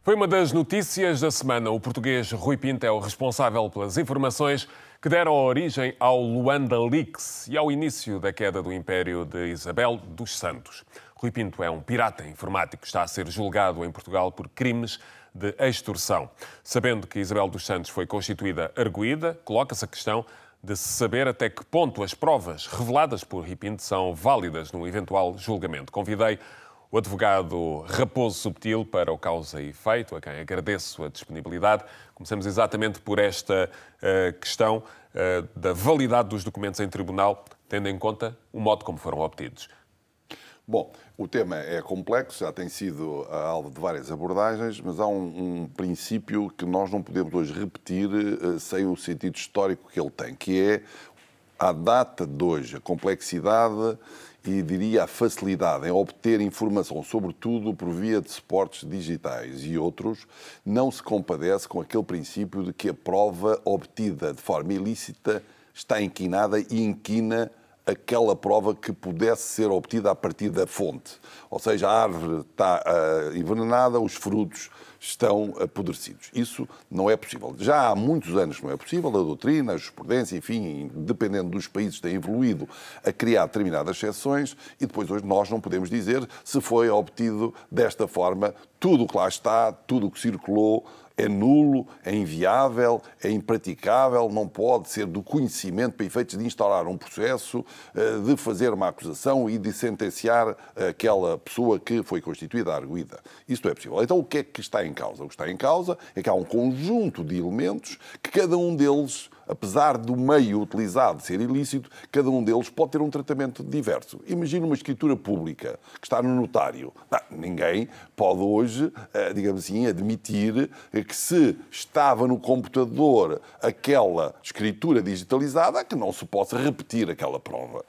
Foi uma das notícias da semana. O português Rui Pinto é o responsável pelas informações que deram origem ao Luanda Leaks e ao início da queda do império de Isabel dos Santos. Rui Pinto é um pirata informático que está a ser julgado em Portugal por crimes de extorsão. Sabendo que Isabel dos Santos foi constituída arguída, coloca-se a questão de se saber até que ponto as provas reveladas por Rui Pinto são válidas no eventual julgamento. Convidei o advogado Raposo Subtil para o Causa e Efeito, a quem agradeço a disponibilidade. Começamos exatamente por esta questão da validade dos documentos em tribunal, tendo em conta o modo como foram obtidos. Bom, o tema é complexo, já tem sido alvo de várias abordagens, mas há um princípio que nós não podemos hoje repetir sem o sentido histórico que ele tem, que é, à data de hoje, a complexidade e, diria, a facilidade em obter informação, sobretudo por via de suportes digitais e outros, não se compadece com aquele princípio de que a prova obtida de forma ilícita está inquinada e inquina aquela prova que pudesse ser obtida a partir da fonte. Ou seja, a árvore está envenenada, os frutos estão apodrecidos. Isso não é possível. Já há muitos anos que não é possível. A doutrina, a jurisprudência, enfim, dependendo dos países, tem evoluído a criar determinadas exceções e depois hoje nós não podemos dizer se foi obtido desta forma. Tudo o que lá está, tudo o que circulou, é nulo, é inviável, é impraticável, não pode ser do conhecimento para efeitos de instaurar um processo, de fazer uma acusação e de sentenciar aquela pessoa que foi constituída arguída. Isso não é possível. Então, o que é que está em causa? O que está em causa é que há um conjunto de elementos que cada um deles, apesar do meio utilizado ser ilícito, cada um deles pode ter um tratamento diverso. Imagina uma escritura pública que está no notário. Ninguém pode hoje, digamos assim, admitir que se estava no computador aquela escritura digitalizada, que não se possa repetir aquela prova.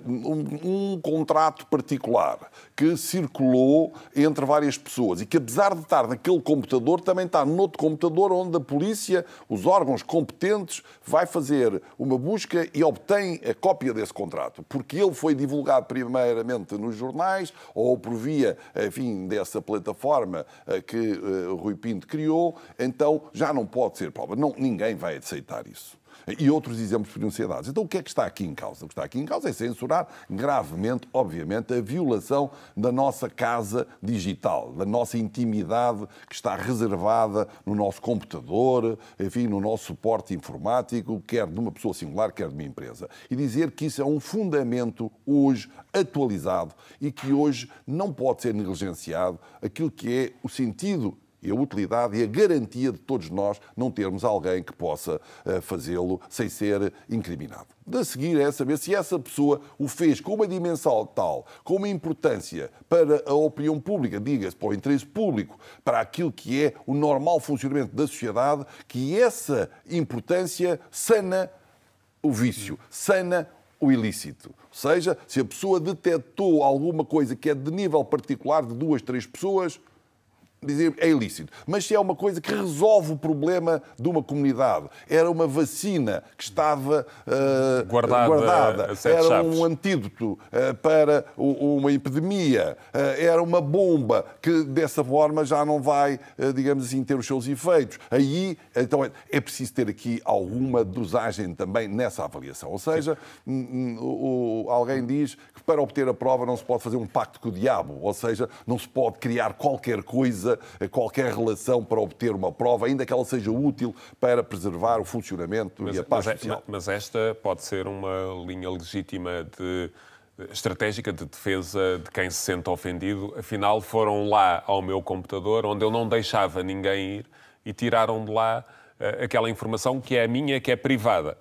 Um contrato particular que circulou entre várias pessoas e que, apesar de estar naquele computador, também está noutro computador onde a polícia, os órgãos competentes, vai fazer uma busca e obtém a cópia desse contrato, porque ele foi divulgado primeiramente nos jornais ou por via, enfim, dessa plataforma que o Rui Pinto criou, então já não pode ser prova. Não, ninguém vai aceitar isso. E outros exemplos poderiam ser dados. Então, o que é que está aqui em causa? O que está aqui em causa é censurar gravemente, obviamente, a violação da nossa casa digital, da nossa intimidade que está reservada no nosso computador, enfim, no nosso suporte informático, quer de uma pessoa singular, quer de uma empresa. E dizer que isso é um fundamento hoje atualizado e que hoje não pode ser negligenciado aquilo que é o sentido e a utilidade e a garantia de todos nós não termos alguém que possa fazê-lo sem ser incriminado. De seguir é saber se essa pessoa o fez com uma dimensão tal, com uma importância para a opinião pública, diga-se, para o interesse público, para aquilo que é o normal funcionamento da sociedade, que essa importância sana o vício, sana o ilícito. Ou seja, se a pessoa detectou alguma coisa que é de nível particular de 2, 3 pessoas, dizer é ilícito. Mas se é uma coisa que resolve o problema de uma comunidade, era uma vacina que estava guardada, era um antídoto para uma epidemia, era uma bomba que dessa forma já não vai, digamos assim, ter os seus efeitos. Aí, então, é preciso ter aqui alguma dosagem também nessa avaliação. Ou seja, alguém diz que para obter a prova não se pode fazer um pacto com o diabo, ou seja, não se pode criar qualquer coisa, qualquer relação para obter uma prova, ainda que ela seja útil para preservar o funcionamento e a paz social. Mas esta pode ser uma linha legítima estratégica de defesa de quem se sente ofendido. Afinal, foram lá ao meu computador, onde eu não deixava ninguém ir, e tiraram de lá aquela informação que é minha, que é privada.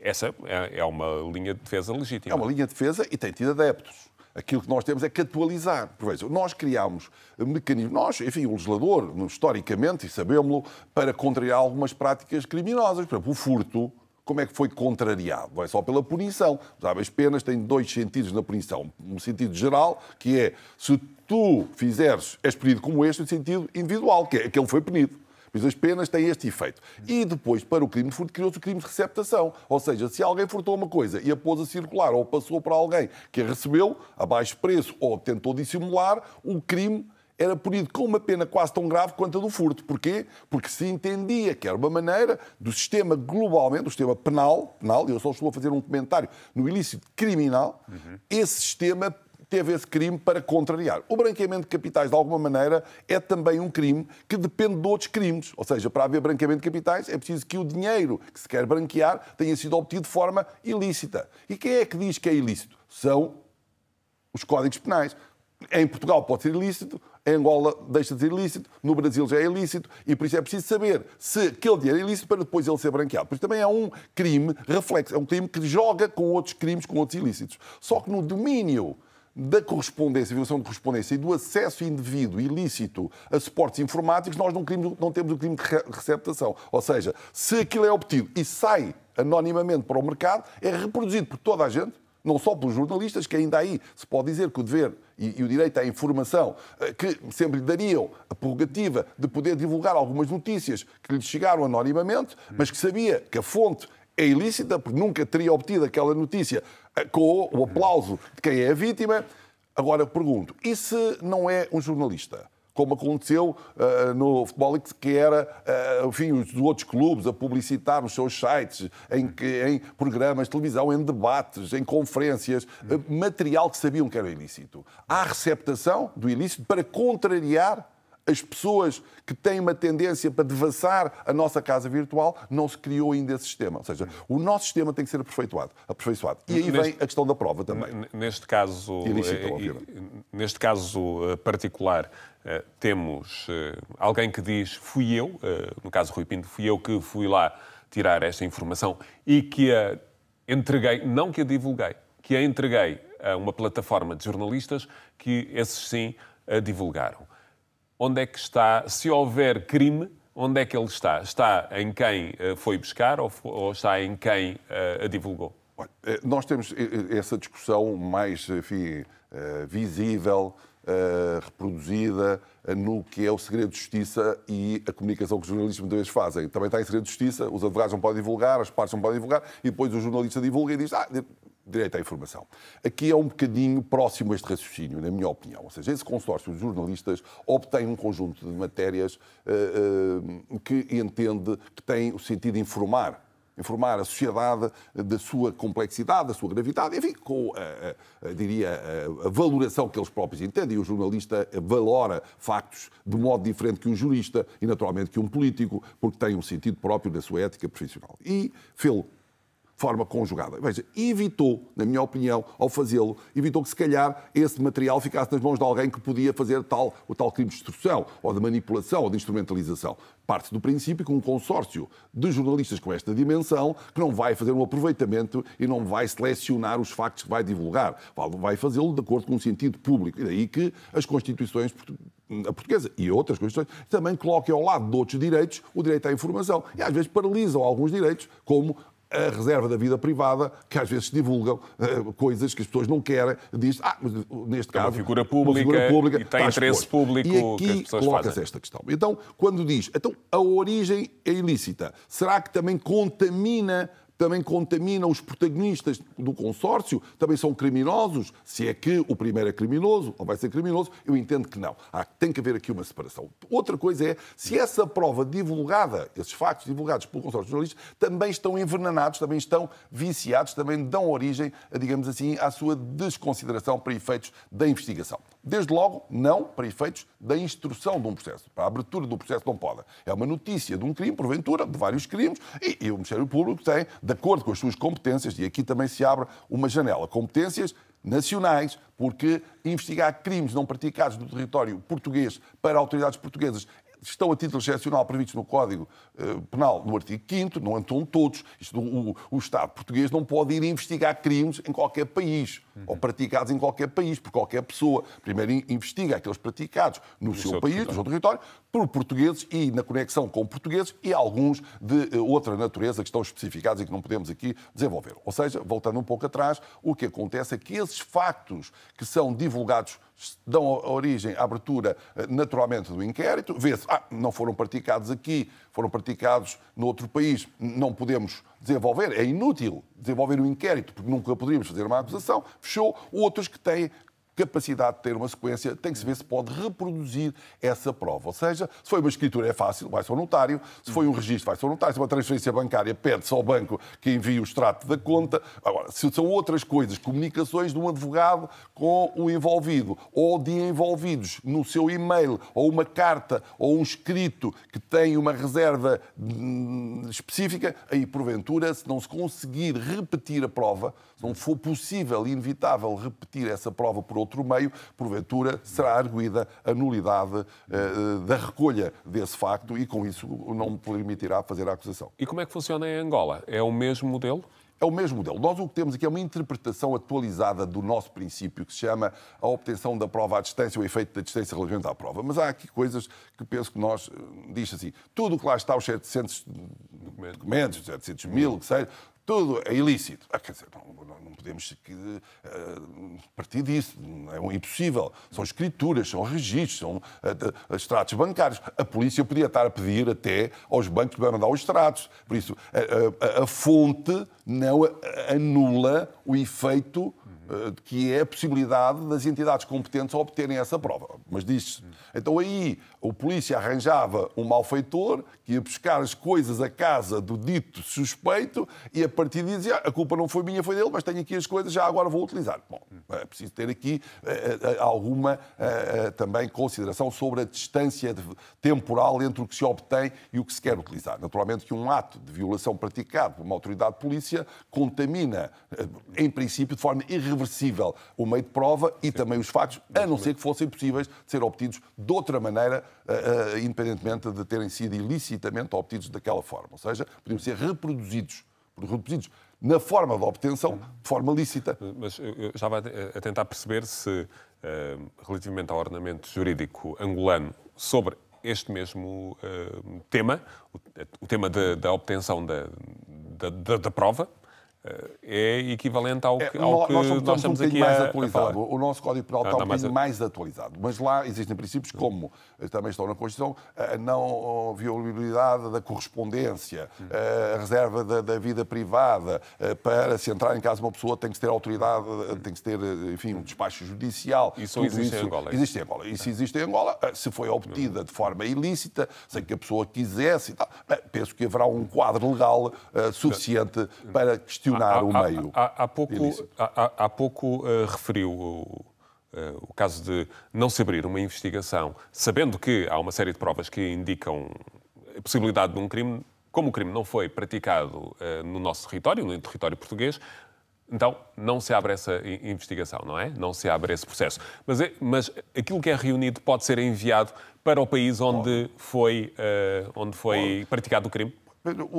Essa é uma linha de defesa legítima. É uma linha de defesa e tem tido adeptos. Aquilo que nós temos é que atualizar. Por exemplo, nós criámos mecanismos, nós, enfim, o legislador, historicamente, e sabemos-lo, para contrariar algumas práticas criminosas. Por exemplo, o furto, como é que foi contrariado? Não é só pela punição. As penas têm 2 sentidos na punição. Um sentido geral, que é, se tu fizeres, és punido como este, no sentido individual, que é aquele que foi punido. Mas as penas têm este efeito. E depois, para o crime de furto, criou-se o crime de receptação. Ou seja, se alguém furtou uma coisa e a pôs a circular ou passou para alguém que a recebeu a baixo preço ou tentou dissimular, o crime era punido com uma pena quase tão grave quanto a do furto. Porquê? Porque se entendia que era uma maneira do sistema globalmente, do sistema penal, e eu só estou a fazer um comentário no ilícito criminal, esse sistema teve esse crime para contrariar. O branqueamento de capitais, de alguma maneira, é também um crime que depende de outros crimes. Ou seja, para haver branqueamento de capitais é preciso que o dinheiro que se quer branquear tenha sido obtido de forma ilícita. E quem é que diz que é ilícito? São os códigos penais. Em Portugal pode ser ilícito, em Angola deixa de ser ilícito, no Brasil já é ilícito, e por isso é preciso saber se aquele dinheiro é ilícito para depois ele ser branqueado. Por isso também é um crime reflexo, é um crime que joga com outros crimes, com outros ilícitos. Só que no domínio da correspondência, violação de correspondência e do acesso indevido, ilícito, a suportes informáticos, nós não temos o crime de receptação. Ou seja, se aquilo é obtido e sai anonimamente para o mercado, é reproduzido por toda a gente, não só pelos jornalistas, que ainda aí se pode dizer que o dever e o direito à informação, que sempre lhe dariam a prerrogativa de poder divulgar algumas notícias que lhe chegaram anonimamente, mas que sabia que a fonte é ilícita, porque nunca teria obtido aquela notícia com o aplauso de quem é a vítima. Agora pergunto, e se não é um jornalista? Como aconteceu no Futebol, que era, enfim, os outros clubes a publicitar nos seus sites, em programas de televisão, em debates, em conferências, material que sabiam que era ilícito. Há receptação do ilícito para contrariar as pessoas que têm uma tendência para devassar a nossa casa virtual. Não se criou ainda esse sistema. Ou seja, o nosso sistema tem que ser aperfeiçoado. E aí vem a questão da prova também. Neste caso, neste caso particular, temos alguém que diz fui eu, no caso Rui Pinto, fui eu que fui lá tirar esta informação e que a entreguei, não que a divulguei, que a entreguei a uma plataforma de jornalistas que esses sim a divulgaram. Onde é que está, se houver crime, onde é que ele está? Está em quem foi buscar ou está em quem a divulgou? Olha, nós temos essa discussão mais, enfim, visível, reproduzida no que é o segredo de justiça e a comunicação que os jornalistas muitas vezes fazem. Também está em segredo de justiça, os advogados não podem divulgar, as partes não podem divulgar, e depois o jornalista divulga e diz direito à informação. Aqui é um bocadinho próximo a este raciocínio, na minha opinião. Ou seja, esse consórcio de jornalistas obtém um conjunto de matérias que entende que tem o sentido de informar a sociedade da sua complexidade, da sua gravidade, enfim, com a valoração que eles próprios entendem. E o jornalista valora factos de modo diferente que um jurista e, naturalmente, que um político, porque tem um sentido próprio da sua ética profissional. E fê-lo de forma conjugada. Veja, evitou, na minha opinião, ao fazê-lo, evitou que, se calhar, esse material ficasse nas mãos de alguém que podia fazer o tal crime de extorsão, ou de manipulação, ou de instrumentalização. Parte do princípio que um consórcio de jornalistas com esta dimensão, que não vai fazer um aproveitamento e não vai selecionar os factos que vai divulgar. Vai fazê-lo de acordo com o sentido público. E daí que as constituições a portuguesa e outras constituições também coloquem ao lado de outros direitos o direito à informação. E às vezes paralisam alguns direitos, como a reserva da vida privada, que às vezes divulgam coisas que as pessoas não querem, diz, mas neste caso... É uma figura pública e tem interesse público que as pessoas fazem. E aqui coloca-se esta questão. Então, quando diz, a origem é ilícita, será que também contamina os protagonistas do consórcio? Também são criminosos? Se é que o primeiro é criminoso ou vai ser criminoso, eu entendo que não. Tem que haver aqui uma separação. Outra coisa é, se essa prova divulgada, esses factos divulgados pelo consórcio de jornalistas, também estão envenenados, também estão viciados, também dão origem, digamos assim, à sua desconsideração para efeitos da investigação. Desde logo, não para efeitos da instrução de um processo. Para a abertura do processo não pode. É uma notícia de um crime, porventura, de vários crimes, e o Ministério Público tem, de acordo com as suas competências, e aqui também se abre uma janela, competências nacionais, porque investigar crimes não praticados no território português para autoridades portuguesas estão a título excepcional previstos no Código Penal, no artigo 5º, não estão todos. O Estado português não pode ir investigar crimes em qualquer país, ou praticados em qualquer país, por qualquer pessoa. Primeiro investiga aqueles praticados no seu país, no seu território, por portugueses e na conexão com portugueses, e alguns de outra natureza que estão especificados e que não podemos aqui desenvolver. Ou seja, voltando um pouco atrás, o que acontece é que esses factos que são divulgados dão origem à abertura, naturalmente, do inquérito. Vê-se, não foram praticados aqui, foram praticados noutro país, não podemos desenvolver, é inútil desenvolver um inquérito, porque nunca poderíamos fazer uma acusação, fechou. Outros que têm capacidade de ter uma sequência, tem que se ver se pode reproduzir essa prova. Ou seja, se foi uma escritura é fácil, vai-se ao notário, se foi um registro, vai-se ao notário, se uma transferência bancária, pede-se ao banco que envie o extrato da conta. Agora, se são outras coisas, comunicações de um advogado com o envolvido, ou de envolvidos no seu e-mail, ou uma carta, ou um escrito que tem uma reserva específica, aí, porventura, se não se conseguir repetir a prova, se não for possível e inevitável repetir essa prova por outro meio, porventura será arguida a nulidade da recolha desse facto e, com isso, não me permitirá fazer a acusação. E como é que funciona em Angola? É o mesmo modelo? É o mesmo modelo. Nós o que temos aqui é uma interpretação atualizada do nosso princípio, que se chama a obtenção da prova à distância, o efeito da distância relativamente à prova. Mas há aqui coisas que penso que nós, diz assim, tudo o que lá está, os 700 documentos, os 700 mil, que seja, tudo é ilícito. Quer dizer, não podemos partir disso. É impossível. São escrituras, são registros, são extratos bancários. A polícia podia estar a pedir até aos bancos para mandar os extratos. Por isso, a fonte não anula o efeito que é a possibilidade das entidades competentes a obterem essa prova. Mas diz-se. Então aí o polícia arranjava um malfeitor que ia buscar as coisas à casa do dito suspeito e a partir de dizia a culpa não foi minha, foi dele, mas tenho aqui as coisas, já agora vou utilizar. Bom, é preciso ter aqui alguma também consideração sobre a distância temporal entre o que se obtém e o que se quer utilizar. Naturalmente que um ato de violação praticado por uma autoridade de polícia contamina, em princípio, de forma irreversível o meio de prova e também os factos, a não ser que fossem possíveis de ser obtidos de outra maneira, independentemente de terem sido ilicitamente obtidos daquela forma. Ou seja, podiam ser reproduzidos na forma de obtenção, de forma lícita. Mas eu estava a tentar perceber se, relativamente ao ordenamento jurídico angolano, sobre este mesmo tema, o tema da obtenção da prova, é equivalente ao que nós estamos aqui mais a atualizado. falar. O nosso Código Penal está um bocadinho mais atualizado. Mas lá existem princípios como, também estão na Constituição, a não violabilidade da correspondência, a reserva da vida privada. Para se entrar em casa uma pessoa tem que ter autoridade, tem que ter, enfim, um despacho judicial. Isso não existe em Angola. Existe em Angola. Isso existe em Angola. Se foi obtida de forma ilícita, sem que a pessoa quisesse e tal, penso que haverá um quadro legal suficiente para questionar o meio. Há pouco referiu o caso de não se abrir uma investigação, sabendo que há uma série de provas que indicam a possibilidade de um crime. Como o crime não foi praticado no nosso território, no território português, então não se abre essa investigação, não é? Não se abre esse processo. Mas aquilo que é reunido pode ser enviado para o país onde foi praticado o crime?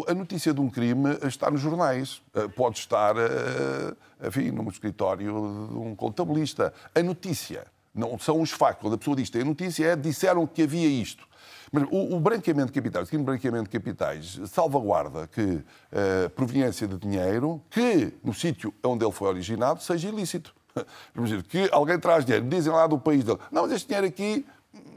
A notícia de um crime está nos jornais. Pode estar, enfim, num escritório de um contabilista. A notícia não são os factos. Quando a pessoa diz que a notícia disseram que havia isto. Mas o branqueamento de capitais, o crime de branqueamento de capitais, salvaguarda que a proveniência de dinheiro, que no sítio onde ele foi originado, seja ilícito. Vamos dizer, que alguém traz dinheiro, dizem lá do país dele, não, mas este dinheiro aqui,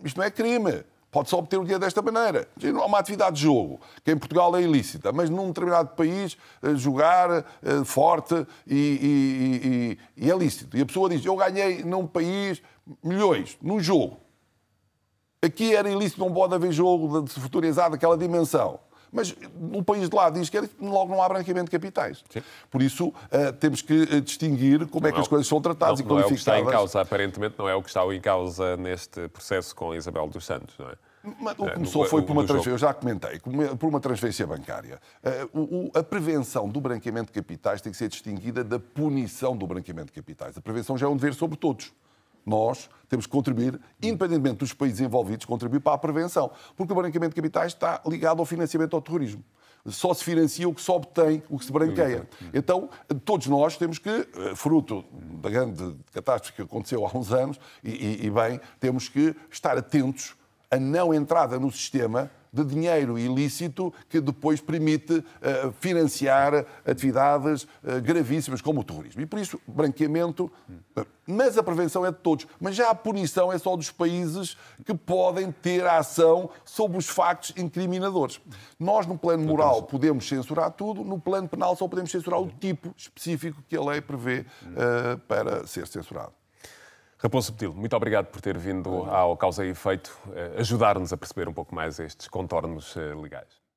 isto não é crime. Pode-se obter o dinheiro desta maneira. Há uma atividade de jogo, que em Portugal é ilícita, mas num determinado país jogar forte e é lícito. E a pessoa diz, eu ganhei num país milhões, num jogo. Aqui era ilícito, não pode haver jogo de futurizar daquela dimensão. Mas no país de lá diz que logo não há branqueamento de capitais. Sim. Por isso, temos que distinguir como é que as coisas são tratadas e qualificadas. Não é o que está em causa, aparentemente, não é o que está em causa neste processo com Isabel dos Santos, não é? Mas o que começou foi por uma transferência, eu já comentei, por uma transferência bancária. A prevenção do branqueamento de capitais tem que ser distinguida da punição do branqueamento de capitais. A prevenção já é um dever sobre todos. Nós temos que contribuir, independentemente dos países envolvidos, contribuir para a prevenção. Porque o branqueamento de capitais está ligado ao financiamento ao terrorismo. Só se financia o que se obtém, o que se branqueia. Então, todos nós temos que, fruto da grande catástrofe que aconteceu há uns anos, e bem, temos que estar atentos a não entrada no sistema de dinheiro ilícito que depois permite financiar atividades gravíssimas como o terrorismo. E por isso, branqueamento, mas a prevenção é de todos. Mas já a punição é só dos países que podem ter a ação sobre os factos incriminadores. Nós, no plano moral, podemos censurar tudo, no plano penal só podemos censurar o tipo específico que a lei prevê para ser censurado. Raposo Subtil, muito obrigado por ter vindo ao Causa e Efeito ajudar-nos a perceber um pouco mais estes contornos legais.